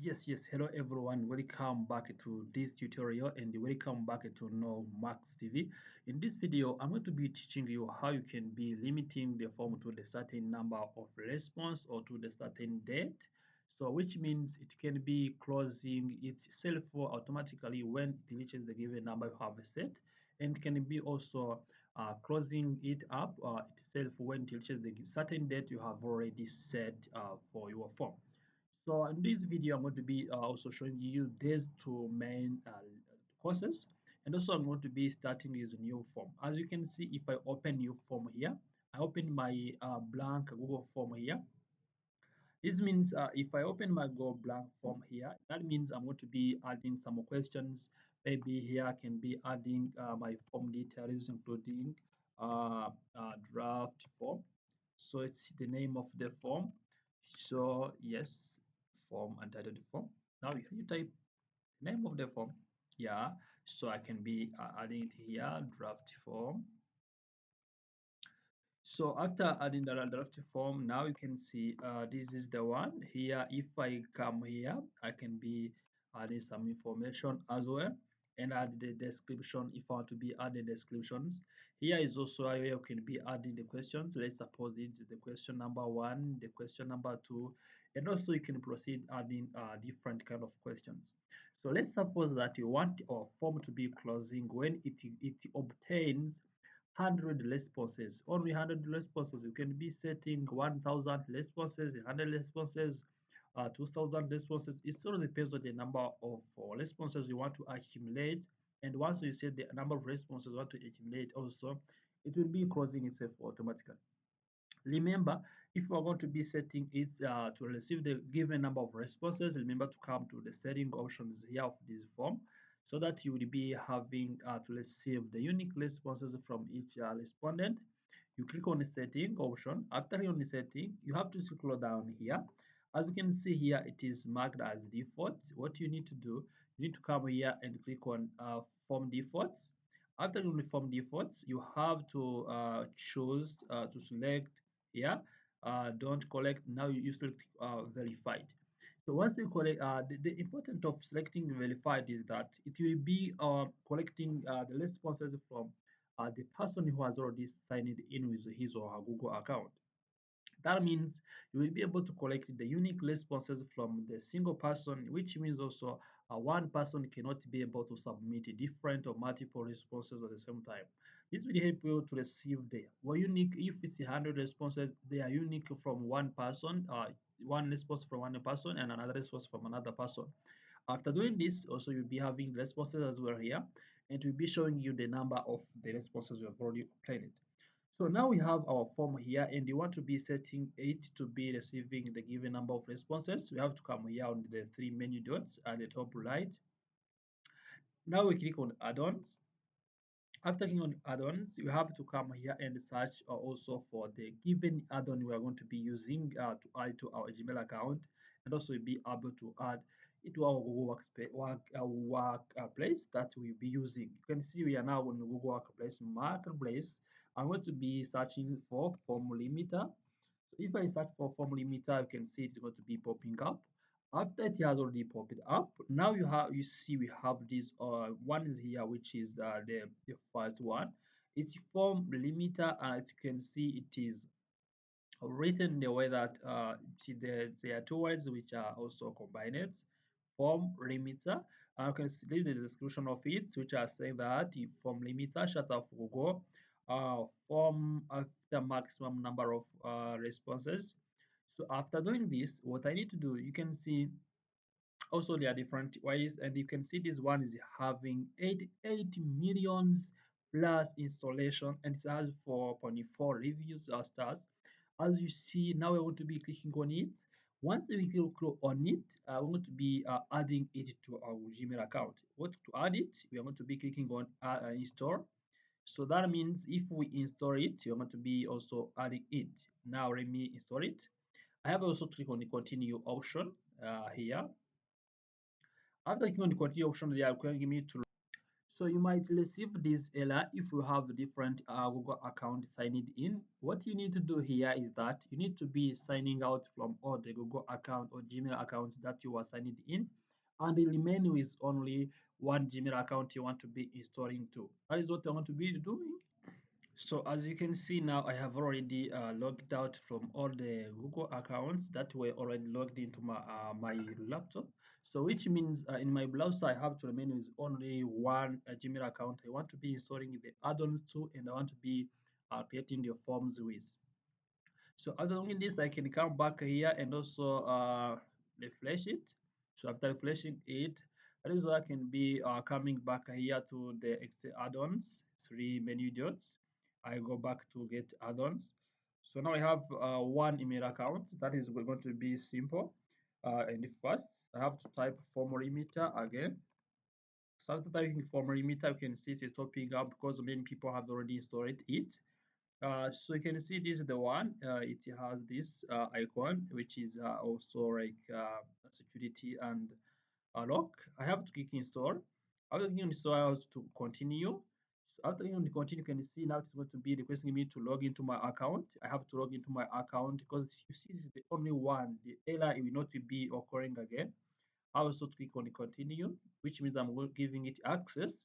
Yes, hello everyone. Welcome back to this tutorial and welcome back to No Max TV. In this video, I'm going to be teaching you how you can be limiting the form to the certain number of response or to the certain date. So, which means it can be closing itself automatically when it reaches the given number you have set, and can be also closing it up itself when it reaches the certain date you have already set for your form. So in this video, I'm going to be also showing you these two main courses, and also I'm going to be starting this new form. As you can see, if I open new form here, I open my blank Google form here. This means if I open my Go blank form here, that means I'm going to be adding some questions. Maybe here I can be adding my form details, including draft form. So it's the name of the form. So yes, form untitled form. Now you type name of the form. Yeah, so I can be adding it here, draft form. So after adding the draft form, now you can see this is the one here. If I come here, I can be adding some information as well and add the description if I want to be adding descriptions. Here is also where you can be adding the questions. Let's suppose this is the question number one, the question number two, and also you can proceed adding different kind of questions. So let's suppose that you want our form to be closing when it obtains 100 responses, only 100 responses. You can be setting 1000 responses, 100 responses, 2000 responses. It all depends on the number of responses you want to accumulate. And once you set the number of responses you want to accumulate also, it will be closing itself automatically. Remember, if you are going to be setting it to receive the given number of responses, remember to come to the setting options here of this form so that you will be having to receive the unique responses from each respondent. You click on the setting option. After on the setting, you have to scroll down here. As you can see here, it is marked as default. What you need to do, you need to come here and click on form defaults. After on the form defaults, you have to choose to select here don't collect. Now you select verified. So once you collect, the importance of selecting verified is that it will be collecting the responses from the person who has already signed in with his or her Google account. That means you will be able to collect the unique responses from the single person, which means also one person cannot be able to submit different or multiple responses at the same time. This will help you to receive the unique. If it's 100 responses, they are unique from one person, one response from one person and another response from another person. After doing this, also you'll be having responses as well here, and it will be showing you the number of the responses you have already obtained. So now we have our form here, and you want to be setting it to be receiving the given number of responses. We have to come here on the three menu dots at the top right. Now we click on add-ons. After clicking on add-ons, you have to come here and search also for the given add-on we are going to be using to add to our Gmail account, and also be able to add it to our Google Workplace that we'll be using. You can see we are now on the Google Marketplace. I'm going to be searching for form limiter. So if I search for form limiter, you can see it's going to be popping up. After it has already popped up, now you see we have this one is here, which is the first one. It's form limiter. As you can see, it is written the way that see there are two words which are also combined. Form limiter. You can see this is the description of it, which are saying that the form limiter shut off Google form after maximum number of responses. So after doing this, what I need to do, you can see also there are different ways, and you can see this one is having 8 millions plus installation, and it has 4.4 reviews or stars. As you see, now we're going to be clicking on it. Once we click on it, we're going to be adding it to our Gmail account. What to add it? We are going to be clicking on install. So that means if we install it, we're going to be also adding it. Now let me install it. I have also clicked on the continue option here. After clicking on the continue option, they are requiring me to. So you might receive this error if you have a different Google account signed in. What you need to do here is that you need to be signing out from all the Google account or Gmail accounts that you are signed in, and the remaining with only one Gmail account you want to be installing to. That is what I want to be doing. So as you can see now, I have already logged out from all the Google accounts that were already logged into my laptop. So which means in my browser, I have to remain with only one Gmail account. I want to be installing the add-ons to, and I want to be creating the forms with. So after doing this, I can come back here and also refresh it. So after refreshing it, that is why I can be coming back here to the Excel add-ons, three menu dots. I go back to get add-ons. So now I have one email account. That is going to be simple. And first, I have to type form limiter again. So after typing form limiter, you can see it's popping up because many people have already installed it. So you can see this is the one. It has this icon, which is also like security and lock. I have to click install. After clicking install, I have to continue. So after clicking continue, you can see now it's going to be requesting me to log into my account. I have to log into my account because you see this is the only one. The error will not be occurring again. I also click on continue, which means I'm giving it access.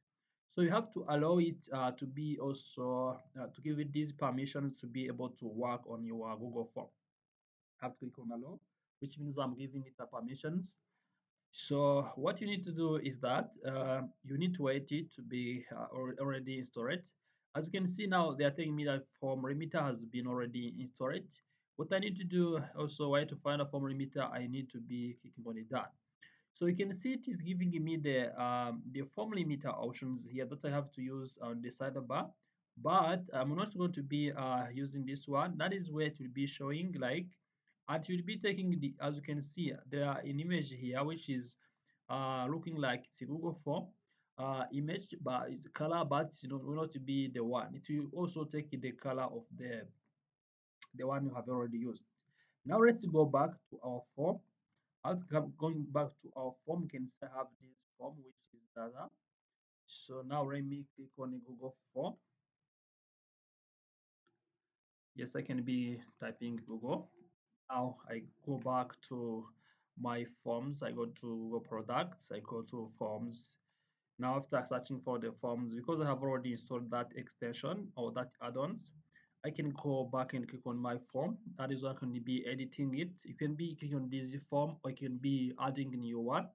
So you have to allow it to be also to give it these permissions to be able to work on your Google form. I have to click on allow, which means I'm giving it the permissions. So what you need to do is that you need to wait it to be already installed. As you can see now, they are telling me that form limiter has been already installed. What I need to do also, why to find a form limiter, I need to be clicking on it done. So you can see it is giving me the form limiter options here that I have to use on the sidebar, but I'm not going to be using this one. That is where it will be showing like, and it will be taking the, as you can see, there are an image here which is looking like it's a Google form image, but it's color, but you know, will not be the one. It will also take the color of the one you have already used. Now let's go back to our form. After going back to our form, you can still have this form which is data. So now let me click on the Google form. Yes, I can be typing Google. Now I go back to my forms. I go to Google products. I go to forms. Now after searching for the forms, because I have already installed that extension or that add-ons, I can go back and click on my form. That is where I can be editing it. You can be clicking on this form or you can be adding a new one.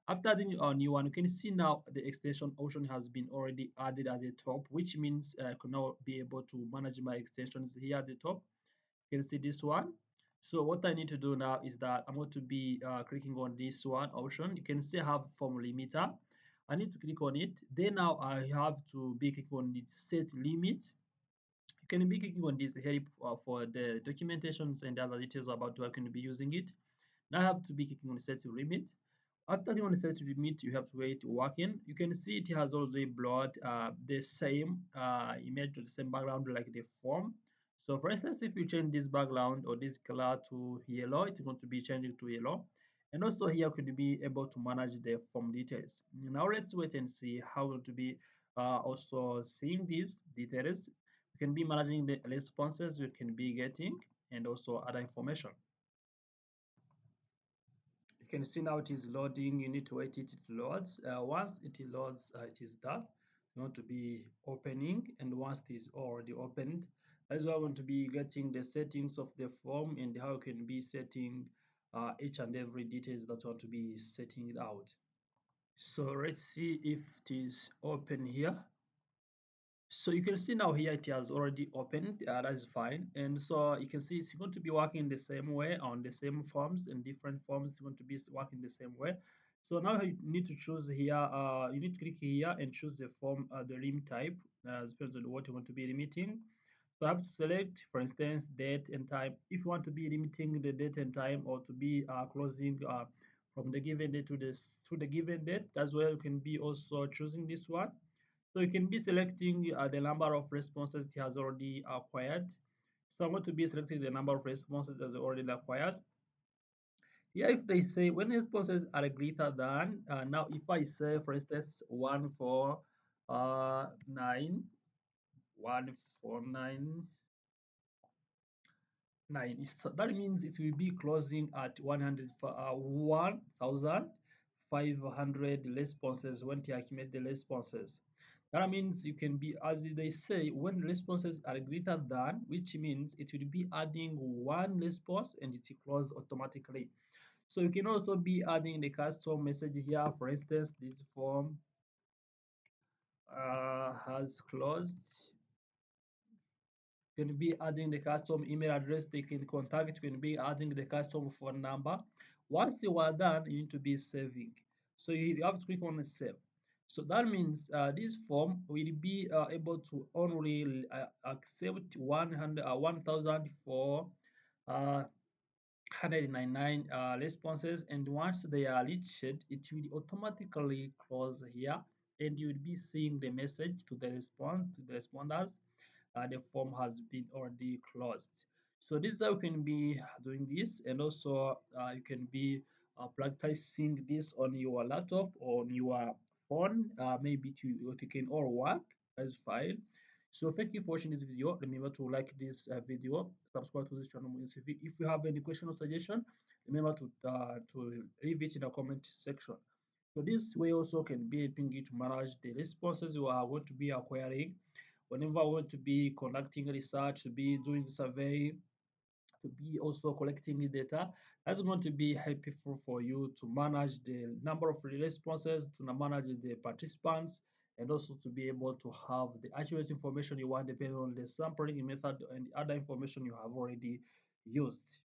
After adding a new one, you can see now the extension option has been already added at the top, which means I can now be able to manage my extensions here at the top. You can see this one. So what I need to do now is that I'm going to be clicking on this one option. You can see I have form limiter. I need to click on it. Then now I have to be clicking on the set limit. You can be clicking on this help for the documentations and other details about how I can be using it. Now I have to be clicking on set limit. After you want to set limit, you have to wait working. You can see it has also blurred the same image to the same background like the form. So for instance, if you change this background or this color to yellow, it's going to be changing to yellow. And also here could be able to manage the form details. Now let's wait and see how to be also seeing these details. We can be managing the responses we can be getting and also other information. You can see now it is loading. You need to wait it loads. Once it loads, it is done. You want to be opening, and once it is already opened, that's why I want to be getting the settings of the form and how you can be setting each and every details that you want to be setting it out. So let's see if it is open here. So you can see now here it has already opened. That is fine. And so you can see it's going to be working the same way on the same forms, and different forms. It's going to be working the same way. So now you need to choose here. You need to click here and choose the form, the limit type, depends on what you want to be limiting. So I have to select, for instance, date and time. If you want to be limiting the date and time, or to be closing from the given date to the given date, as well, you can be also choosing this one. So you can be selecting the number of responses it has already acquired. So I'm going to be selecting the number of responses as already acquired. Here, if they say when responses are greater than, now if I say, for instance, 1 for 91499. So that means it will be closing at 1,500 responses when you accumulate the responses. That means you can be, as they say, when responses are greater than, which means it will be adding one response and it will close automatically. So you can also be adding the custom message here. For instance, this form has closed. You can be adding the custom email address they can contact. You can be adding the custom phone number. Once you are done, you need to be saving. So you have to click on save. So that means this form will be able to only accept 1,000 for 199 responses, and once they are reached, it will automatically close here, and you will be seeing the message to the responders. The form has been already closed. So this is how you can be doing this, and also you can be practicing this on your laptop or on your phone. Maybe to can all work as fine. So thank you for watching this video. Remember to like this video, subscribe to this channel. If you have any question or suggestion, remember to leave it in the comment section. So this way also can be helping you to manage the responses you are going to be acquiring whenever I want to be conducting research, to be doing survey, to be also collecting the data. That's going to be helpful for you to manage the number of responses, to manage the participants, and also to be able to have the accurate information you want depending on the sampling method and other information you have already used.